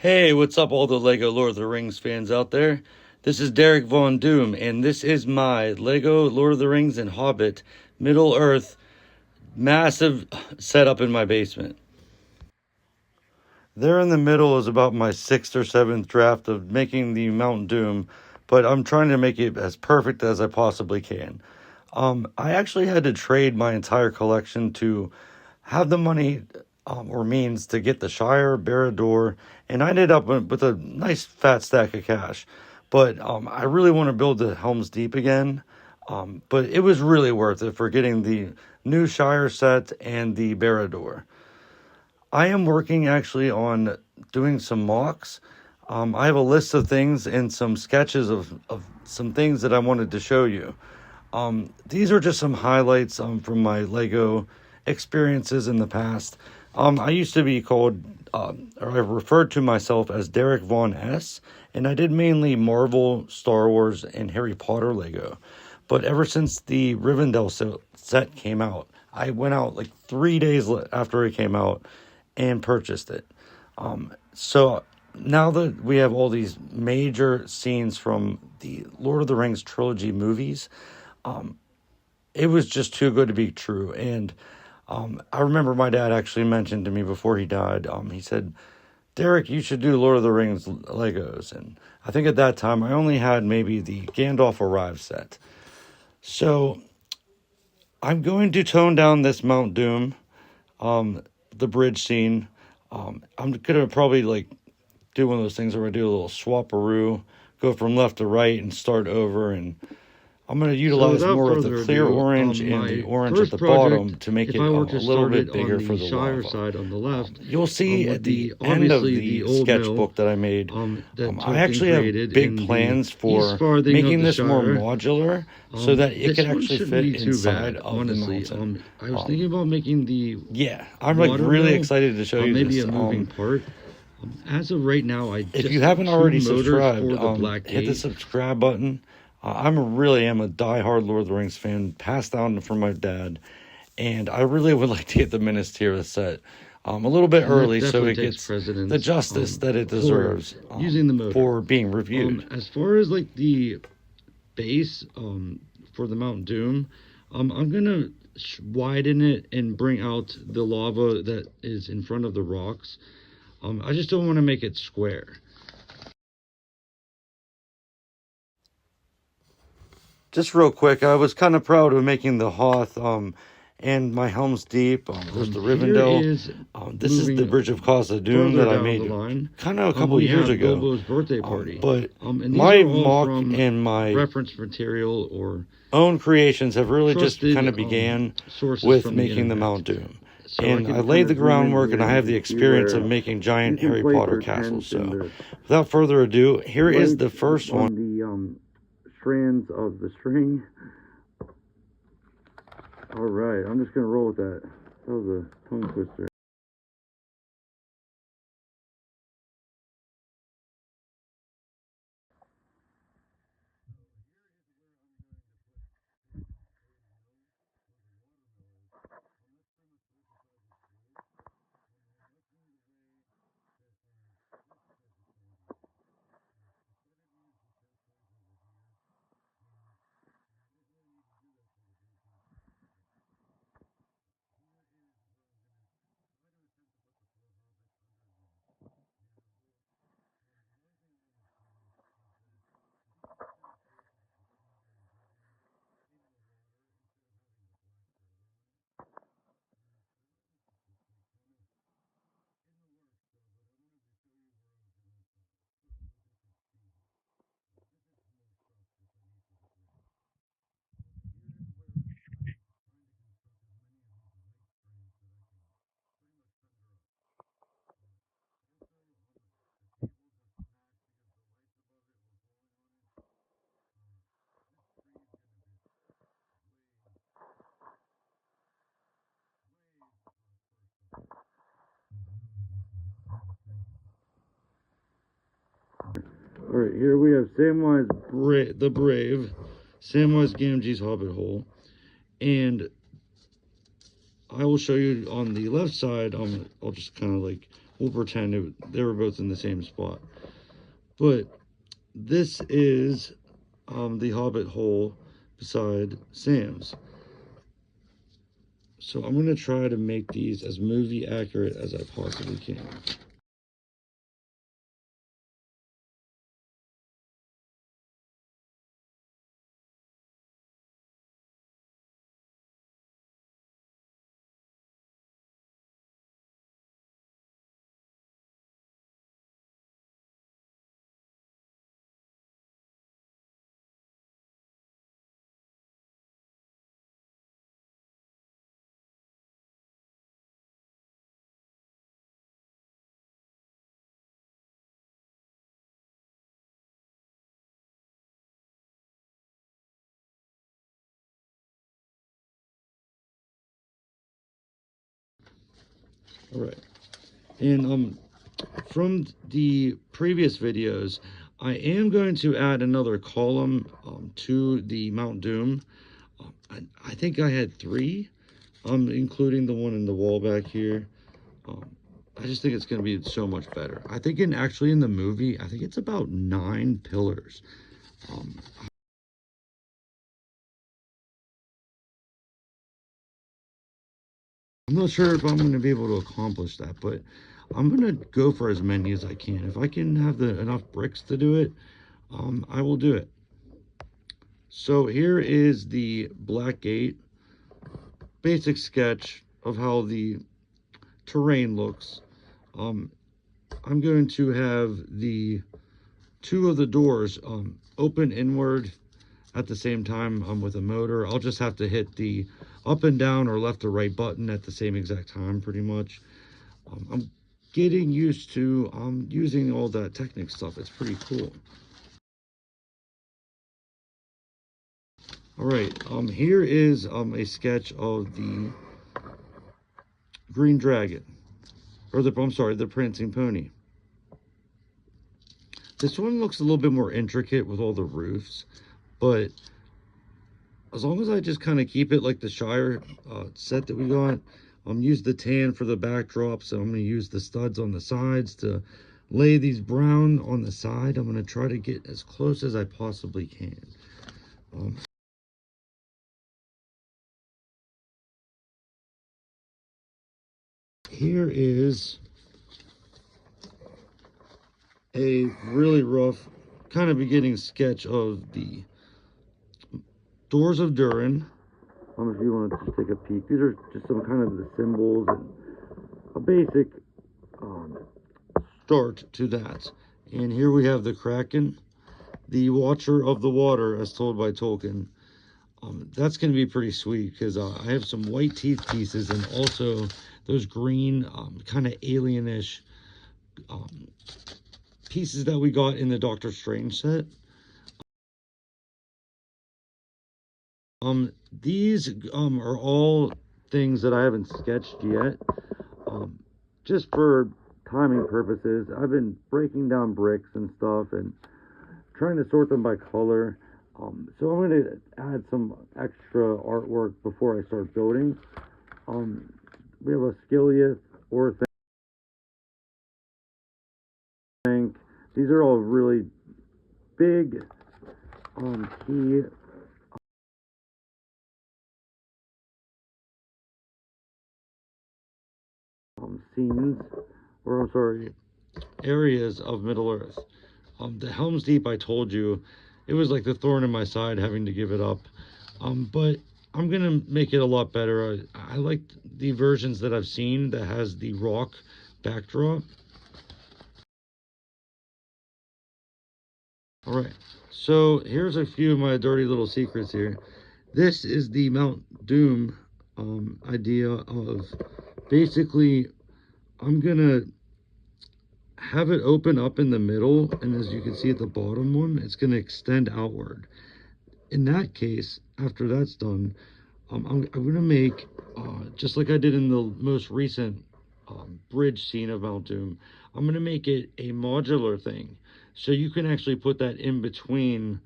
Hey, what's up, all the Lego Lord of the Rings fans out there? This is Derek Von Doom, and this is my Lego Lord of the Rings and Hobbit Middle Earth massive setup in my basement. There in the middle is about my 6th or 7th draft of making the Mount Doom, but I'm trying to make it as perfect as I possibly can. I actually had to trade my entire collection to have the money or means to get the Shire, Barad-dûr, and I ended up with a nice fat stack of cash. But I really want to build the Helm's Deep again. But it was really worth it for getting the new Shire set and the Barad-dûr. I am working actually on doing some MOCS. I have a list of things and some sketches of some things that I wanted to show you. These are just some highlights from my Lego experiences in the past. I used to be called, or I referred to myself as Derek Von S, and I did mainly Marvel, Star Wars, and Harry Potter Lego. But ever since the Rivendell set came out, I went out like 3 days after it came out and purchased it. So now that we have all these major scenes from the Lord of the Rings trilogy movies, it was just too good to be true. And I remember my dad actually mentioned to me before he died, he said, Derek, you should do Lord of the Rings Legos. And I think at that time I only had maybe the Gandalf Arrive set. So I'm going to tone down this Mount Doom, the bridge scene. I'm gonna probably like do one of those things where I do a little swap-a-roo, go from left to right and start over, and I'm going to utilize more of the clear orange and the orange at the bottom to make it a little bit bigger for the Shire side on the left. You'll see at the end of the sketchbook that I made, I actually have big plans for making this more modular so that it could actually fit inside of the mountain. I was thinking about making the I'm like really excited to show you maybe this. A moving part. As of right now, if you haven't already subscribed, hit the subscribe button. I really am a diehard Lord of the Rings fan, passed down from my dad, and I really would like to get the Minas Tirith set a little bit early so it gets the justice that it deserves using the motor for being reviewed. As far as like the base for the Mount Doom, I'm gonna widen it and bring out the lava that is in front of the rocks. I just don't want to make it square. Just real quick, I was kind of proud of making the Hoth and my Helm's Deep. There's the Rivendell. This is the Bridge of Khazad-dûm that I made kind of a couple years ago. Bobo's birthday party. But my MOC and my reference material or own creations have really just kind of began with making the Mount Doom. So and I laid the groundwork, and I have the experience of making giant Harry Potter castles. So without further ado, here is the first one. The strands of the string. All right, I'm just gonna roll with that. That was a tongue twister. Alright, here we have Samwise the Brave, Samwise Gamgee's Hobbit hole, and I will show you on the left side. I'll just kind of like we'll pretend they were both in the same spot. But this is the Hobbit hole beside Sam's. So I'm going to try to make these as movie accurate as I possibly can. All right. And from the previous videos, I am going to add another column to the Mount Doom. I think I had 3, including the one in the wall back here. I just think it's going to be so much better. I think actually in the movie, I think it's about 9 pillars. I'm not sure if I'm going to be able to accomplish that, but I'm going to go for as many as I can. If I can have enough bricks to do it, I will do it. So here is the black gate, basic sketch of how the terrain looks. I'm going to have the 2 of the doors open inward at the same time with a motor. I'll just have to hit the up and down or left or right button at the same exact time, pretty much. I'm getting used to using all that Technic stuff. It's pretty cool. All right, here is a sketch of the Green Dragon, or the Prancing Pony. This one looks a little bit more intricate with all the roofs, but as long as I just kind of keep it like the Shire set that we got, use the tan for the backdrop, so I'm going to use the studs on the sides to lay these brown on the side. I'm going to try to get as close as I possibly can. Here is a really rough kind of beginning sketch of the Doors of Durin. If you want to just take a peek, these are just some kind of the symbols and a basic start to that. And here we have the Kraken, the Watcher of the Water, as told by Tolkien. That's going to be pretty sweet because I have some white teeth pieces and also those green kind of alienish pieces that we got in the Doctor Strange set. These are all things that I haven't sketched yet. Just for timing purposes, I've been breaking down bricks and stuff and trying to sort them by color. So I'm going to add some extra artwork before I start building. We have a Skilliath or Thank. These are all really big key scenes, or I'm sorry, areas of Middle Earth. The Helm's Deep, I told you, it was like the thorn in my side having to give it up. But I'm gonna make it a lot better. I like the versions that I've seen that has the rock backdrop. All right, so here's a few of my dirty little secrets here. This is the Mount Doom idea of basically I'm gonna have it open up in the middle, and as you can see at the bottom one, it's gonna extend outward. In that case, after that's done, I'm gonna make just like I did in the most recent bridge scene of Mount Doom. I'm gonna make it a modular thing, so you can actually put that in between,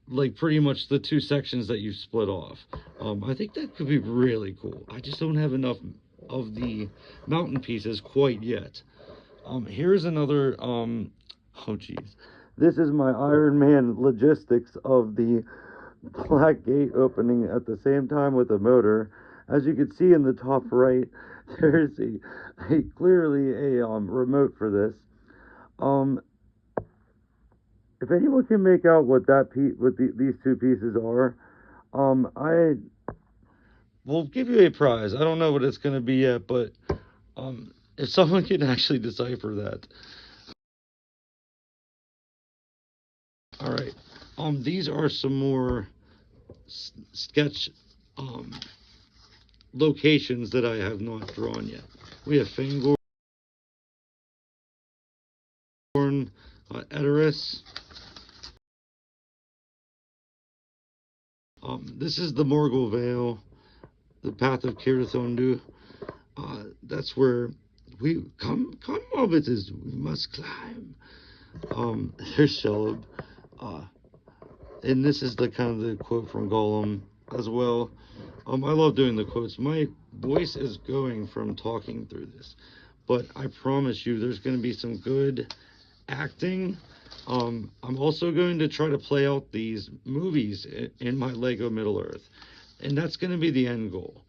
like pretty much the 2 sections that you split off. I think that could be really cool. I just don't have enough of the mountain pieces quite yet. Here's another, oh geez. This is my Iron Man logistics of the black gate opening at the same time with the motor. As you can see in the top right, there's clearly a remote for this. If anyone can make out what these two pieces are, I will give you a prize. I don't know what it's going to be yet, but if someone can actually decipher that. All right. These are some more sketch locations that I have not drawn yet. We have Fangorn, Edoras. This is the Morgul Vale, the path of Kirithondu. That's where we come hobbits, is we must climb. There's Shelob. And this is the kind of the quote from Gollum as well. I love doing the quotes. My voice is going from talking through this, but I promise you there's going to be some good acting. I'm also going to try to play out these movies in my Lego Middle-earth, and that's going to be the end goal.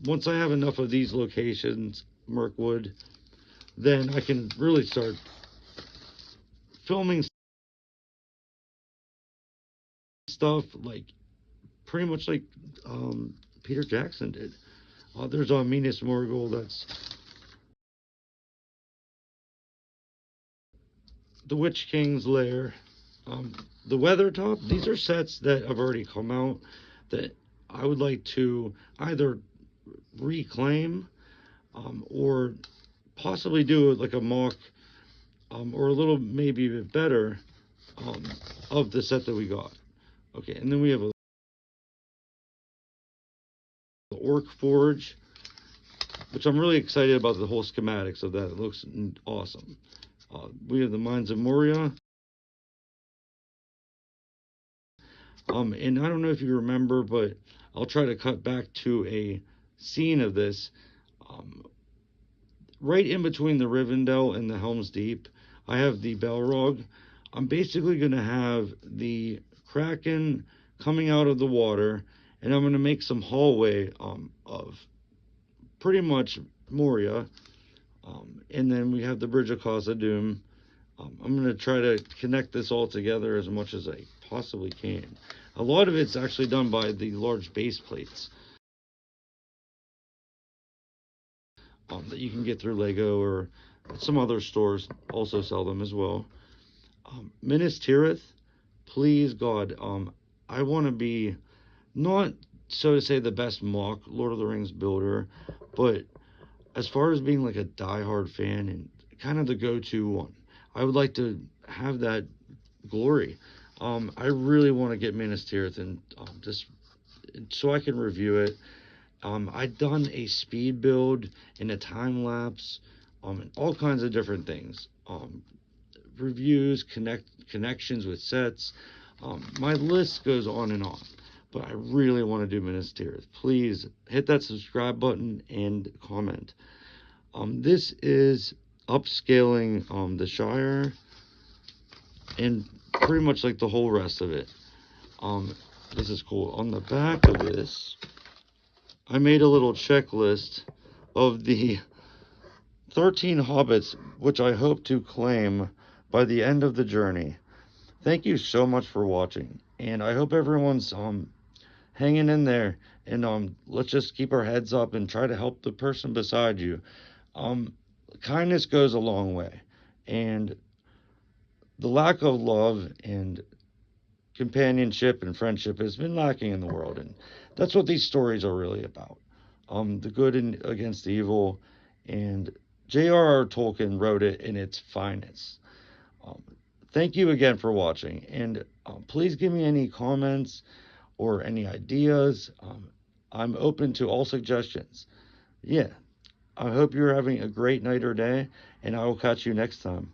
Once I have enough of these locations, Mirkwood, then I can really start filming stuff like pretty much like Peter Jackson did. There's Minas Morgul, that's the Witch King's lair. The Weathertop, these are sets that have already come out that I would like to either reclaim or possibly do like a mock or a little maybe a bit better of the set that we got. Okay, and then we have the Orc Forge, which I'm really excited about the whole schematics of that. It looks awesome. We have the Mines of Moria. And I don't know if you remember, but I'll try to cut back to a scene of this. Right in between the Rivendell and the Helm's Deep, I have the Balrog. I'm basically going to have the Kraken coming out of the water, and I'm going to make some hallway of pretty much Moria. And then we have the Bridge of Khazad-dûm. I'm going to try to connect this all together as much as I possibly can. A lot of it's actually done by the large base plates that you can get through Lego, or some other stores also sell them as well. Minas Tirith, please God, I want to be not, so to say, the best mock Lord of the Rings builder, but as far as being like a diehard fan and kind of the go-to one, I would like to have that glory. I really want to get Minas Tirith and just so I can review it. I've done a speed build and a time lapse, and all kinds of different things. Reviews, connections with sets. My list goes on and on. But I really want to do Minas Tirith. Please hit that subscribe button and comment. This is upscaling the Shire and pretty much like the whole rest of it. This is cool. On the back of this, I made a little checklist of the 13 hobbits, which I hope to claim by the end of the journey. Thank you so much for watching, and I hope everyone's hanging in there, and let's just keep our heads up and try to help the person beside you. Kindness goes a long way, and the lack of love and companionship and friendship has been lacking in the world, and that's what these stories are really about. The good against the evil, and J.R.R. Tolkien wrote it in its finest. Thank you again for watching, and please give me any comments or any ideas. I'm open to all suggestions. Yeah, I hope you're having a great night or day, and I will catch you next time.